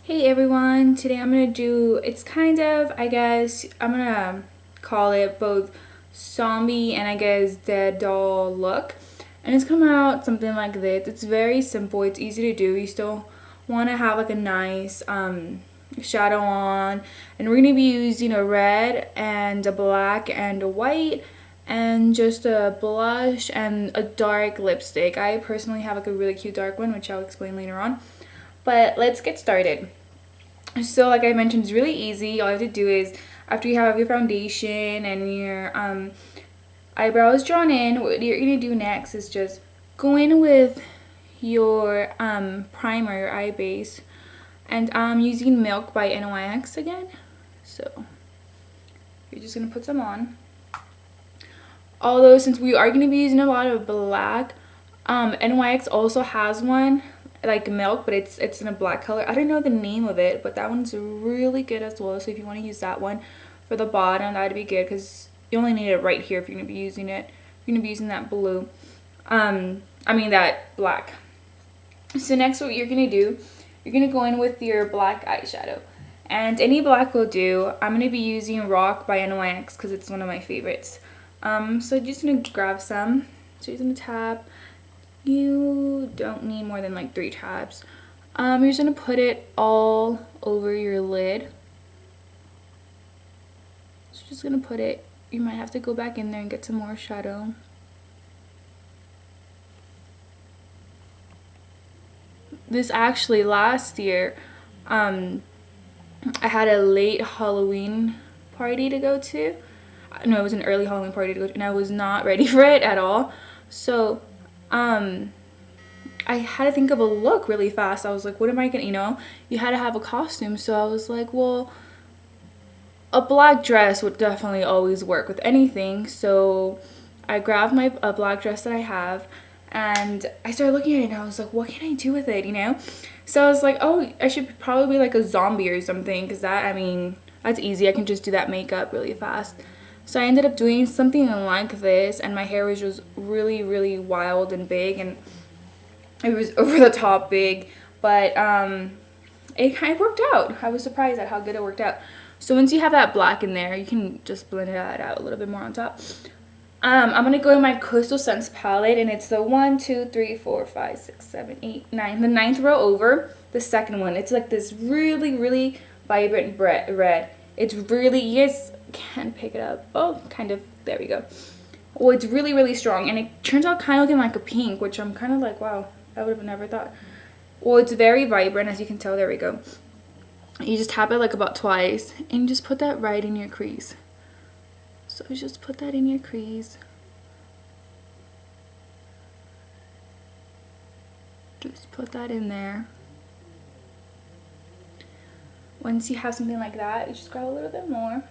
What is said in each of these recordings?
Hey everyone, today I'm gonna do, it's kind of, I guess, I'm gonna call it both zombie and I guess dead doll look. And it's come out something like this. It's very simple, it's easy to do. You still want to have like a nice shadow on. And we're gonna be using a red and a black and a white and just a blush and a dark lipstick. I personally have like a really cute dark one, which I'll explain later on. But let's get started. So like I mentioned, it's really easy. All you have to do is, after you have your foundation and your eyebrows drawn in, what you're going to do next is just go in with your primer, your eye base. And I'm using Milk by NYX again. So you're just going to put some on. Although since we are going to be using a lot of black, NYX also has one like Milk, but it's in a black color. I don't know the name of it, but that one's really good as well. So if you want to use that one for the bottom, that'd be good because you only need it right here if you're gonna be using it. You're gonna be using that blue, that black. So next, what you're gonna do, you're gonna go in with your black eyeshadow, and any black will do. I'm gonna be using Rock by NYX because it's one of my favorites. So I'm just gonna grab some. So you're gonna tap. You don't need more than like 3 tabs. You're just gonna put it all over your lid. So just gonna put it, you might have to go back in there and get some more shadow. This actually last year, I had a late Halloween party to go to. No, it was an early Halloween party to go to, and I was not ready for it at all. So I had to think of a look really fast. I was like, what am I gonna, you had to have a costume. So I was like, well, a black dress would definitely always work with anything. So I grabbed a black dress that I have and I started looking at it and I was like, what can I do with it, So I was like, oh, I should probably be like a zombie or something because that's easy. I can just do that makeup really fast. So I ended up doing something like this, and my hair was just really, really wild and big, and it was over the top big, but it kind of worked out. I was surprised at how good it worked out. So once you have that black in there, you can just blend that out a little bit more on top. I'm going to go in my Coastal Scents palette, and it's the 1, 2, 3, 4, 5, 6, 7, 8, 9. The 9th row over, the second one. It's like this really, really vibrant red. It's really, you guys can pick it up. Oh, kind of. There we go. Well, it's really, really strong, and it turns out kind of looking like a pink, which I'm kind of like, wow, I would have never thought. Well, it's very vibrant, as you can tell. There we go. You just tap it like about twice, and you just put that right in your crease. So just put that in your crease. Just put that in there. Once you have something like that, you just grab a little bit more.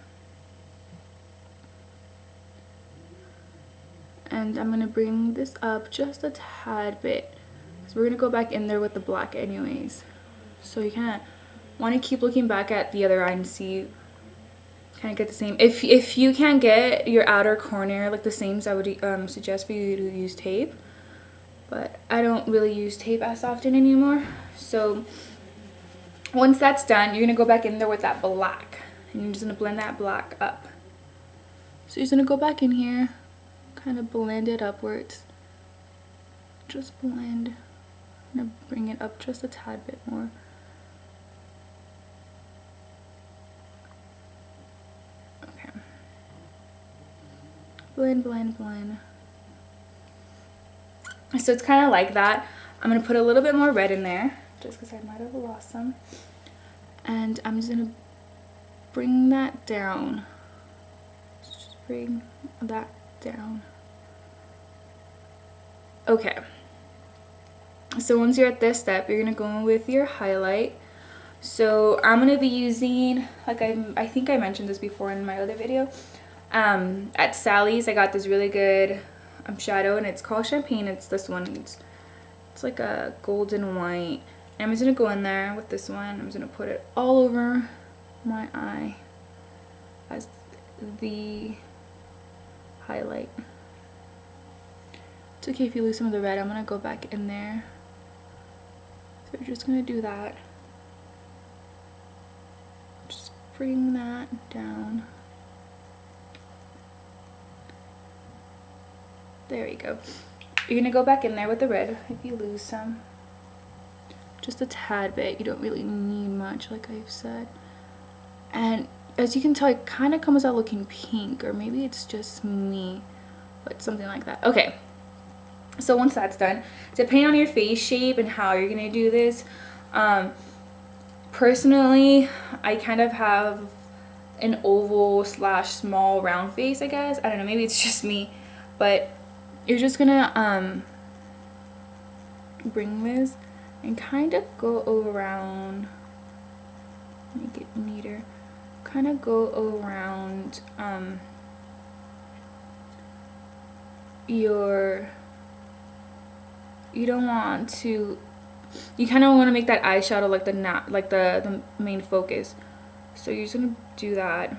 And I'm going to bring this up just a tad bit. So we're going to go back in there with the black anyways. So you kind of want to keep looking back at the other eye and see, kind of get the same. If you can't get your outer corner like the same, so I would suggest for you to use tape. But I don't really use tape as often anymore. So once that's done, you're going to go back in there with that black. And you're just going to blend that black up. So you're just going to go back in here, kind of blend it upwards. Just blend. I'm going to bring it up just a tad bit more. Okay. Blend, blend, blend. So it's kind of like that. I'm going to put a little bit more red in there, just because I might have lost some. And I'm just going to bring that down. Just bring that down. Okay. So once you're at this step, you're going to go in with your highlight. So I'm going to be using, like I think I mentioned this before in my other video. At Sally's, I got this really good shadow, and it's called Champagne. It's this one. It's like a golden white. And I'm just going to go in there with this one. I'm just going to put it all over my eye as the highlight. It's okay if you lose some of the red. I'm going to go back in there. So we're just going to do that. bring that down. There we go. You're gonna go back in there with the red if you lose some. Just a tad bit. You don't really need much, like I've said. And as you can tell, it kind of comes out looking pink, or maybe it's just me, but something like that. Okay. So once that's done, depending on your face shape and how you're gonna do this, personally, I kind of have an oval slash small round face, I guess. I don't know, maybe it's just me, but you're just gonna bring this and kind of go around, make it neater, kind of go around you don't want to, you kind of want to make that eyeshadow like the main focus. So you're just gonna do that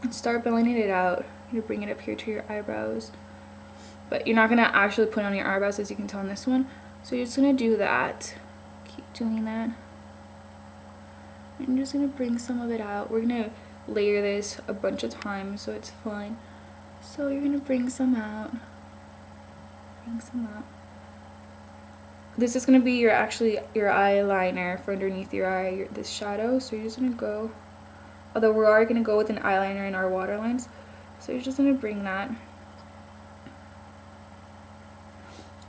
and start blending it out. You bring it up here to your eyebrows, but you're not gonna actually put it on your eyebrows, as you can tell on this one. So you're just gonna do that, keep doing that. I'm just gonna bring some of it out. We're gonna layer this a bunch of times, so it's fine. So you're gonna bring some out, bring some out. This is gonna be your eyeliner for underneath your eye, this shadow. So you're just gonna go, although we are gonna go with an eyeliner in our waterlines, so you're just gonna bring that.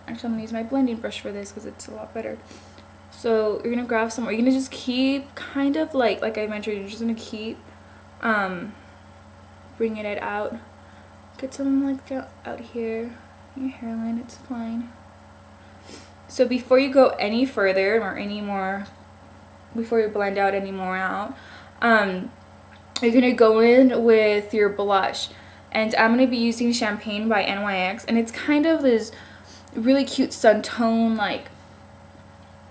Actually, I'm gonna use my blending brush for this because it's a lot better. So you're gonna grab some, or you're gonna just keep kind of like I mentioned, you're just gonna keep bringing it out. Get some like out here, your hairline, it's fine. So before you go any further or any more, before you blend out any more out, you're gonna go in with your blush, and I'm gonna be using Champagne by NYX, and it's kind of this really cute sun tone, like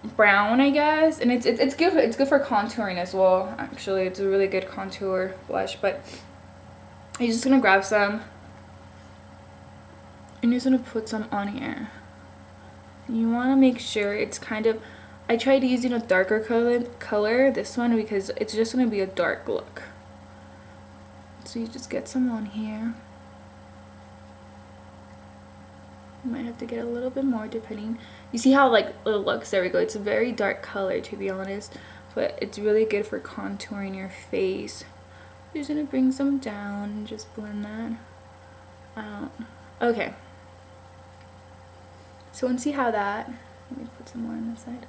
brown, I guess, and it's good for contouring as well. Actually, it's a really good contour blush. But you're just gonna grab some and you're just gonna put some on here. You want to make sure it's kind of, I tried using a darker color, this one, because it's just going to be a dark look. So you just get some on here. You might have to get a little bit more depending. You see how like it looks? There we go. It's a very dark color, to be honest, but it's really good for contouring your face. You're just going to bring some down and just blend that out. Okay. So once you have that, let me put some more on this side.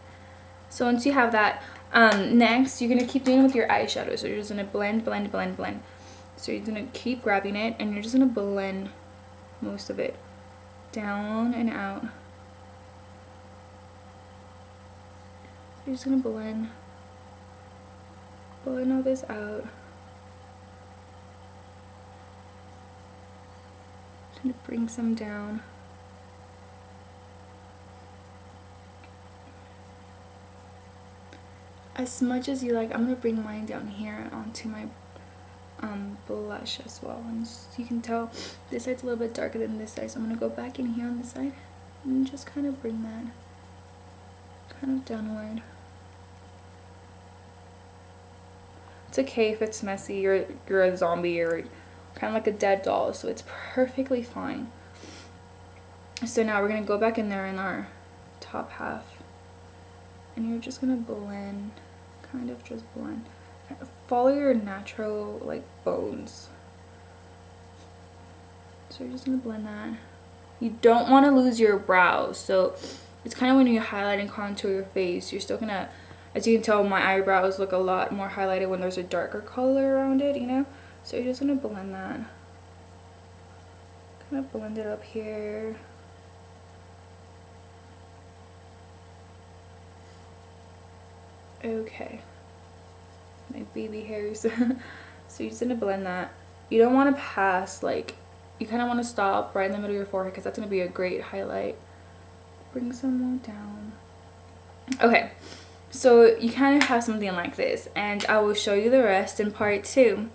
So once you have that, next you're gonna keep doing it with your eyeshadow. So you're just gonna blend, blend, blend, blend. So you're gonna keep grabbing it and you're just gonna blend most of it down and out. You're just gonna blend all this out. Just gonna bring some down. As much as you like, I'm gonna bring mine down here onto my blush as well. And you can tell this side's a little bit darker than this side, so I'm gonna go back in here on this side and just kind of bring that kind of downward. It's okay if it's messy. You're a zombie or kind of like a dead doll, so it's perfectly fine. So now we're gonna go back in there in our top half, and you're just gonna blend. Kind of just blend. Follow your natural like bones. So you're just gonna blend that. You don't want to lose your brows, so it's kind of when you highlight and contour your face, you're still gonna, as you can tell, my eyebrows look a lot more highlighted when there's a darker color around it, you know. So you're just gonna blend that. Kind of blend it up here. Okay, my baby hairs. So you're just gonna blend that. You don't want to pass, like, you kind of want to stop right in the middle of your forehead because that's gonna be a great highlight. Bring some more down. Okay, so you kind of have something like this, and I will show you the rest in part 2.